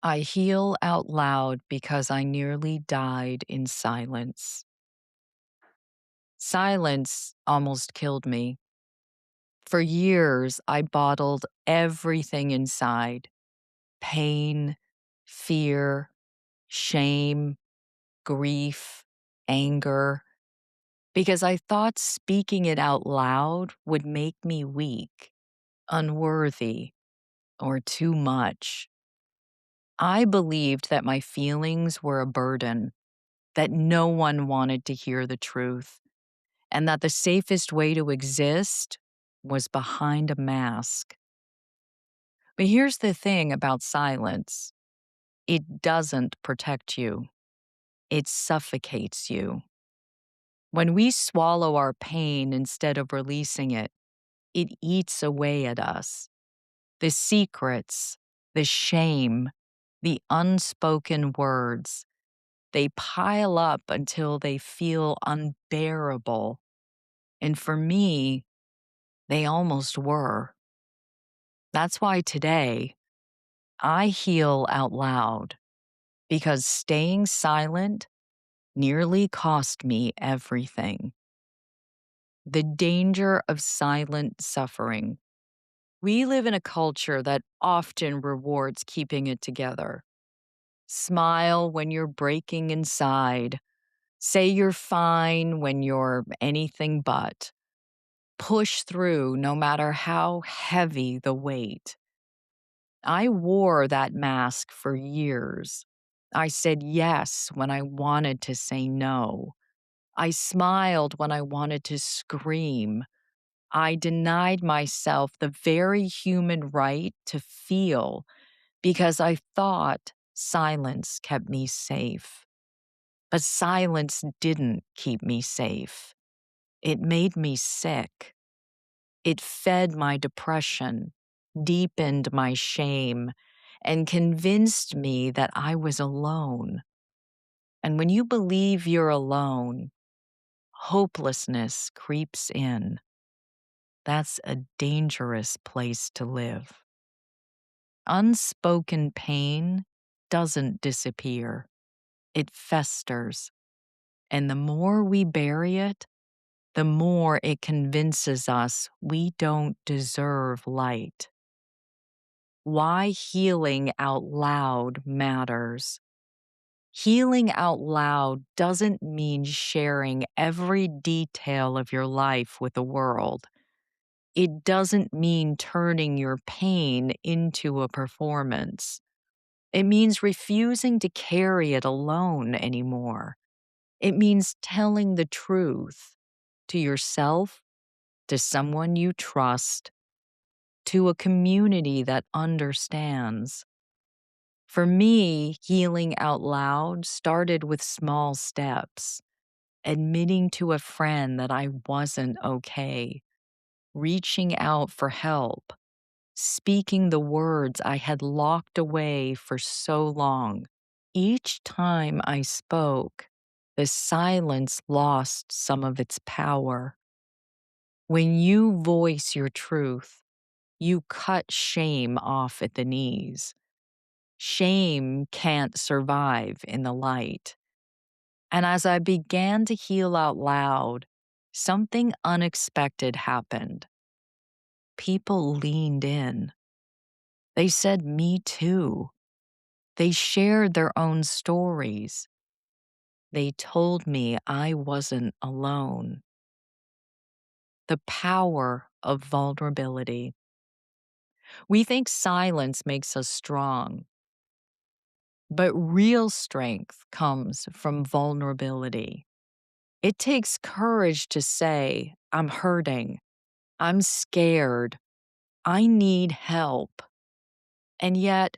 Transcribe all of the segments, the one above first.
I heal out loud because I nearly died in silence. Silence almost killed me. For years, I bottled everything inside: pain, fear, shame, grief, anger, because I thought speaking it out loud would make me weak, unworthy, or too much. I believed that my feelings were a burden, that no one wanted to hear the truth, and that the safest way to exist was behind a mask. But here's the thing about silence: it doesn't protect you, it suffocates you. When we swallow our pain instead of releasing it, it eats away at us. The secrets, the shame, the unspoken words, they pile up until they feel unbearable. And for me, they almost were. That's why today I heal out loud, because staying silent nearly cost me everything. The danger of silent suffering. We live in a culture that often rewards keeping it together. Smile when you're breaking inside. Say you're fine when you're anything but. Push through no matter how heavy the weight. I wore that mask for years. I said yes when I wanted to say no. I smiled when I wanted to scream. I denied myself the very human right to feel because I thought silence kept me safe. But silence didn't keep me safe. It made me sick. It fed my depression, deepened my shame, and convinced me that I was alone. And when you believe you're alone, hopelessness creeps in. That's a dangerous place to live. Unspoken pain doesn't disappear, it festers. And the more we bury it, the more it convinces us we don't deserve light. Why healing out loud matters. Healing out loud doesn't mean sharing every detail of your life with the world. It doesn't mean turning your pain into a performance. It means refusing to carry it alone anymore. It means telling the truth to yourself, to someone you trust, to a community that understands. For me, healing out loud started with small steps: admitting to a friend that I wasn't okay, reaching out for help, speaking the words I had locked away for so long. Each time I spoke, the silence lost some of its power. When you voice your truth, you cut shame off at the knees. Shame can't survive in the light. And as I began to heal out loud, something unexpected happened. People leaned in. They said, "Me too." They shared their own stories. They told me I wasn't alone. The power of vulnerability. We think silence makes us strong, but real strength comes from vulnerability. It takes courage to say, "I'm hurting, I'm scared, I need help." And yet,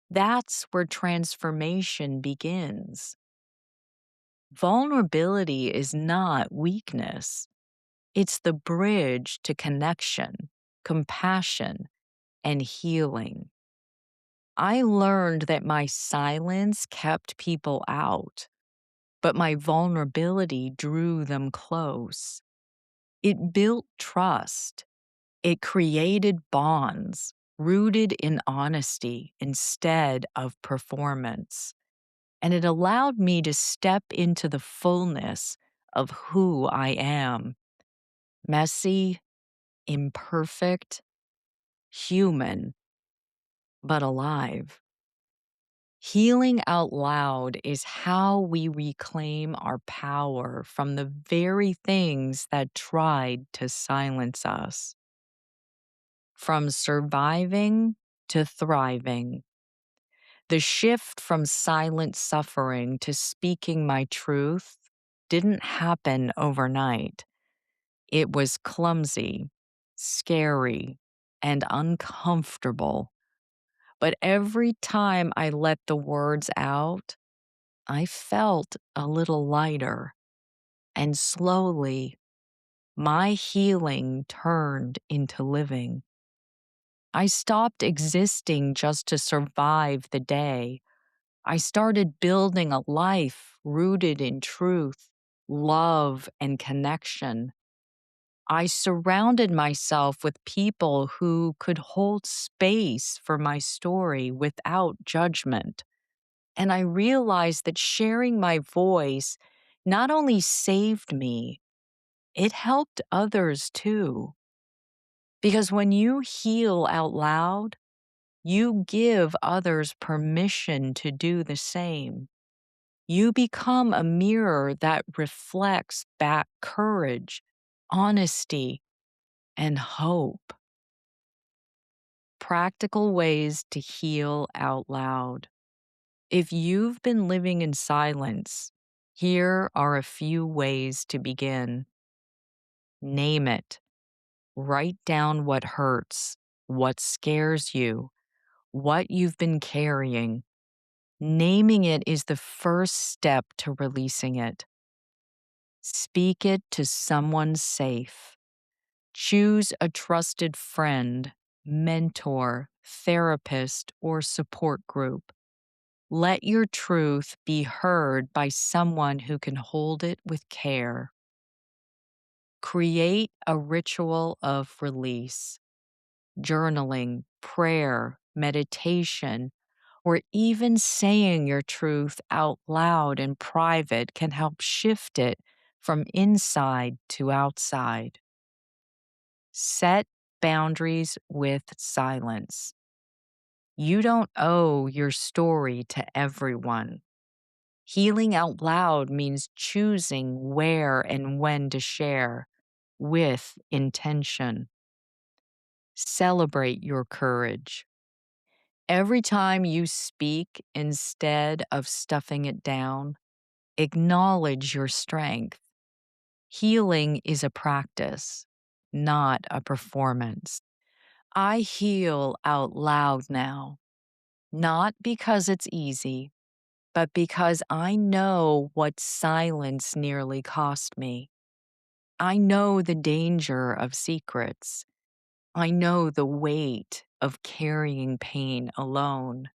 that's where transformation begins. Vulnerability is not weakness, it's the bridge to connection, compassion, and healing. I learned that my silence kept people out, but my vulnerability drew them close. It built trust. It created bonds, rooted in honesty instead of performance. And it allowed me to step into the fullness of who I am: messy, imperfect, human, but alive. Healing out loud is how we reclaim our power from the very things that tried to silence us. From surviving to thriving, the shift from silent suffering to speaking my truth didn't happen overnight. It was clumsy, scary, and uncomfortable. But every time I let the words out, I felt a little lighter. And slowly, my healing turned into living. I stopped existing just to survive the day. I started building a life rooted in truth, love, and connection. I surrounded myself with people who could hold space for my story without judgment. And I realized that sharing my voice not only saved me, it helped others too. Because when you heal out loud, you give others permission to do the same. You become a mirror that reflects back courage, honesty, and hope. Practical ways to heal out loud. If you've been living in silence, here are a few ways to begin. Name it. Write down what hurts, what scares you, what you've been carrying. Naming it is the first step to releasing it. Speak it to someone safe. Choose a trusted friend, mentor, therapist, or support group. Let your truth be heard by someone who can hold it with care. Create a ritual of release. Journaling, prayer, meditation, or even saying your truth out loud in private can help shift it from inside to outside. Set boundaries with silence. You don't owe your story to everyone. Healing out loud means choosing where and when to share with intention. Celebrate your courage. Every time you speak instead of stuffing it down, acknowledge your strength. Healing is a practice, not a performance. I heal out loud now, not because it's easy, but because I know what silence nearly cost me. I know the danger of secrets. I know the weight of carrying pain alone.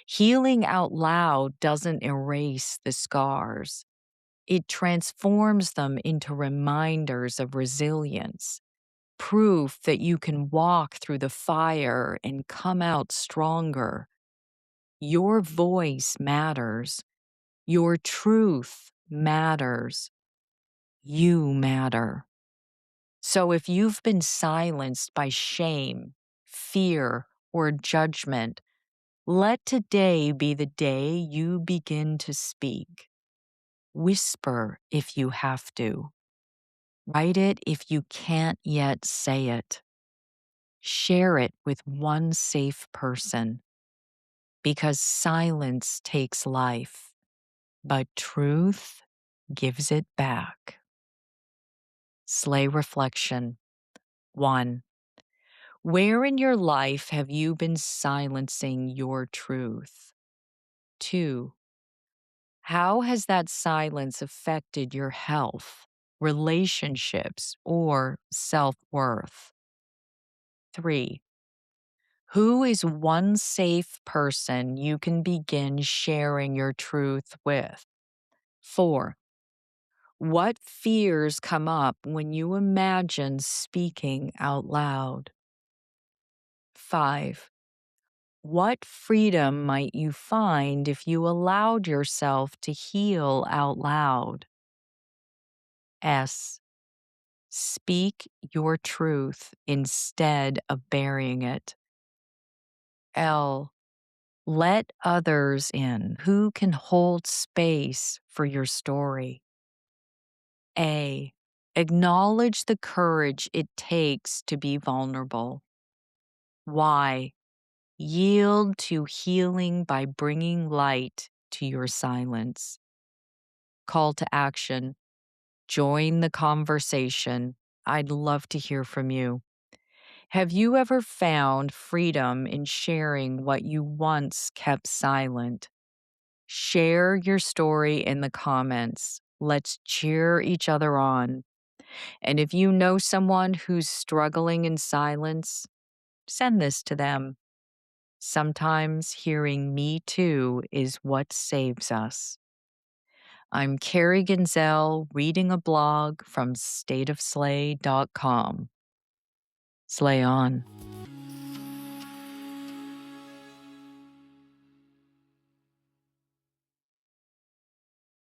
Healing out loud doesn't erase the scars. It transforms them into reminders of resilience, proof that you can walk through the fire and come out stronger. Your voice matters. Your truth matters. You matter. So if you've been silenced by shame, fear, or judgment, let today be the day you begin to speak. Whisper if you have to. Write it if you can't yet say it. Share it with one safe person. Because silence takes life, but truth gives it back. Slay reflection. 1. Where in your life have you been silencing your truth? 2. How has that silence affected your health, relationships, or self-worth? 3. Who is one safe person you can begin sharing your truth with? 4. What fears come up when you imagine speaking out loud? 5. What freedom might you find if you allowed yourself to heal out loud? S. Speak your truth instead of burying it. L. Let others in who can hold space for your story. A. Acknowledge the courage it takes to be vulnerable. Y. Yield to healing by bringing light to your silence. Call to action. Join the conversation. I'd love to hear from you. Have you ever found freedom in sharing what you once kept silent? Share your story in the comments. Let's cheer each other on. And if you know someone who's struggling in silence, send this to them. Sometimes hearing me too is what saves us. I'm Carrie Genzel, reading a blog from stateofslay.com. Slay on.